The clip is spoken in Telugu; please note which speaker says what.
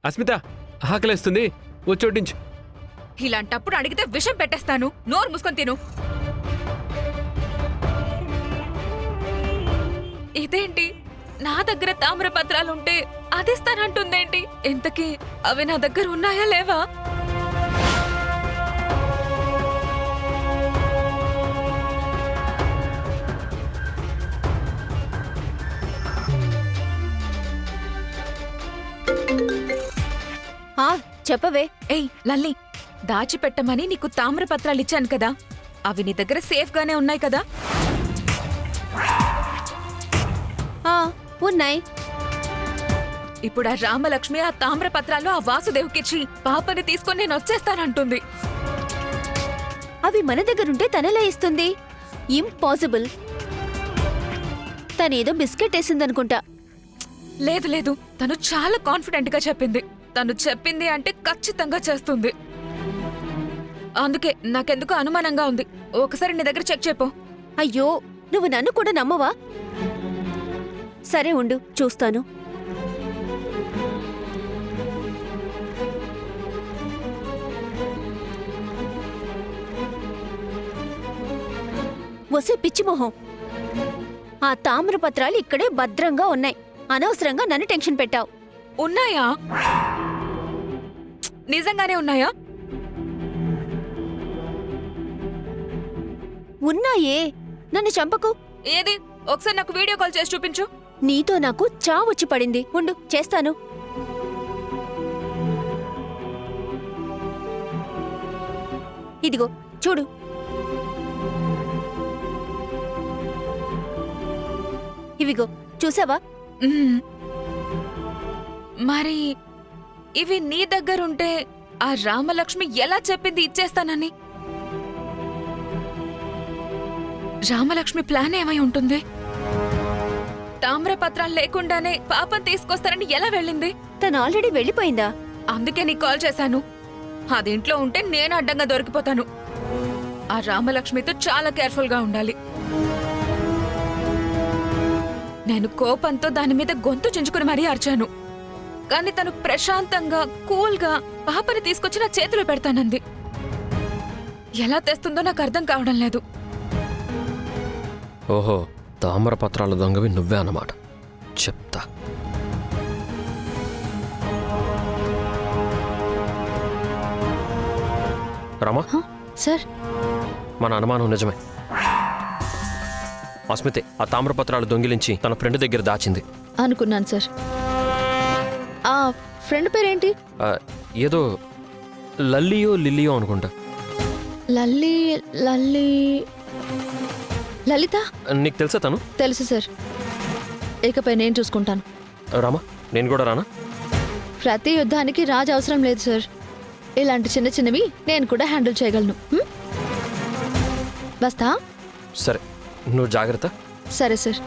Speaker 1: అస్మిత, ఆకలేస్తుంది, వచ్చోటించు.
Speaker 2: ఇలాంటప్పుడు అడిగితే విషం పెట్టేస్తాను. నోరు మూసుకొని తిను. ఇదేంటి, నా దగ్గర తామ్రపత్రాలుంటే అదిస్తానంటుందేంటి? ఇంతకీ అవి నా దగ్గర ఉన్నాయా లేవా?
Speaker 3: చెప్పవే.
Speaker 2: ఏయ్ లల్లి, దాచిపెట్టమని నీకు తామ్రపత్రాలు ఇచ్చాను కదా, అవి నీ దగ్గర సేఫ్ గానే ఉన్నాయి కదా?
Speaker 3: ఉన్నాయి.
Speaker 2: ఇప్పుడు ఆ రామలక్ష్మి ఆ తామ్రపత్రాలు ఆ వాసుదేవ్కిచ్చి పాపని తీసుకొని నేను వచ్చేస్తానంటుంది.
Speaker 3: అవి మన దగ్గరుంటే తనెలా ఇస్తుంది? ఇంపాసిబుల్. తనేదో బిస్కెట్ వేసిందనుకుంటా.
Speaker 2: లేదు లేదు, తను చాలా కాన్ఫిడెంట్ గా చెప్పింది. తను చెప్పింది అంటే ఖచ్చితంగా చేస్తుంది. అందుకే నాకెందుకు అనుమానంగా ఉంది. ఒకసారి నీ దగ్గర చెక్ చెప్పు.
Speaker 3: అయ్యో, నువ్వు నన్ను కూడా నమ్మవా? సరే ఉండు, చూస్తాను. వసే పిచ్చిమోహం, ఆ తామ్రపత్రాలు ఇక్కడే భద్రంగా ఉన్నాయి. అనవసరంగా నన్ను టెన్షన్ పెట్టావు.
Speaker 2: ఉన్నాయా? నిజంగానే ఉన్నాయా?
Speaker 3: ఉన్నాయే, నన్ను చంపకు.
Speaker 2: ఏది, ఒకసారి నాకు వీడియో కాల్ చేసి చూపించు.
Speaker 3: నీతో నాకు చావొచ్చి పడింది. ఉండు, చేస్తాను. ఇదిగో చూడు. ఇవిగో చూసావా?
Speaker 2: మరి ఇవి నీ దగ్గరుంటే ఆ రామలక్ష్మి ఎలా చెప్పింది ఇచ్చేస్తానని? రామలక్ష్మి ప్లాన్ ఏమై ఉంటుంది? తామ్రపత్రాలు లేకుండానే పాపం తీసుకొస్తారని ఎలా వెళ్ళింది?
Speaker 3: తను ఆల్రెడీ వెళ్ళిపోయిందా?
Speaker 2: అందుకే నీకు కాల్ చేశాను. అది ఇంట్లో ఉంటే నేను అడ్డంగా దొరికిపోతాను. ఆ రామలక్ష్మితో చాలా కేర్ఫుల్ గా ఉండాలి. నేను కోపంతో దాని మీద గొంతు చించుకుని మరీ అరిచాను. కానీ తను ప్రశాంతంగా కూల్గా పాపని తీసుకొచ్చి నా చేతిలో పెడతానంది. ఎలా తెస్తుందో నాకు అర్థం కావడం లేదు.
Speaker 1: ఓహో, తామరపత్రాల దొంగవి నువ్వే అన్నమాట. చెప్తా. రామా
Speaker 3: సార్,
Speaker 1: మన అనుమానం నిజమే. అస్మితే ఆ తామ్రపత్రాలు దొంగిలించి తన ఫ్రెండ్ దగ్గర దాచింది
Speaker 4: అనుకున్నాను సార్. ఆ ఫ్రెండ్ పేరేంటి?
Speaker 1: ఏదో లల్లియో లిల్లియో అనుకుంటా.
Speaker 4: లల్లి లల్లి లలిత.
Speaker 1: నీకు తెలుసా తను?
Speaker 4: తెలుసు సార్. ఇకపై నేను చూసుకుంటాను.
Speaker 1: రామా, నేను కూడా రానా?
Speaker 4: ప్రతి యుద్ధానికి రాజు అవసరం లేదు సార్. ఇలాంటి చిన్న చిన్నవి నేను కూడా హ్యాండిల్ చేయగలను. వస్తా.
Speaker 1: సరే, నువ్వు జాగ్రత్త.
Speaker 4: సరే సార్.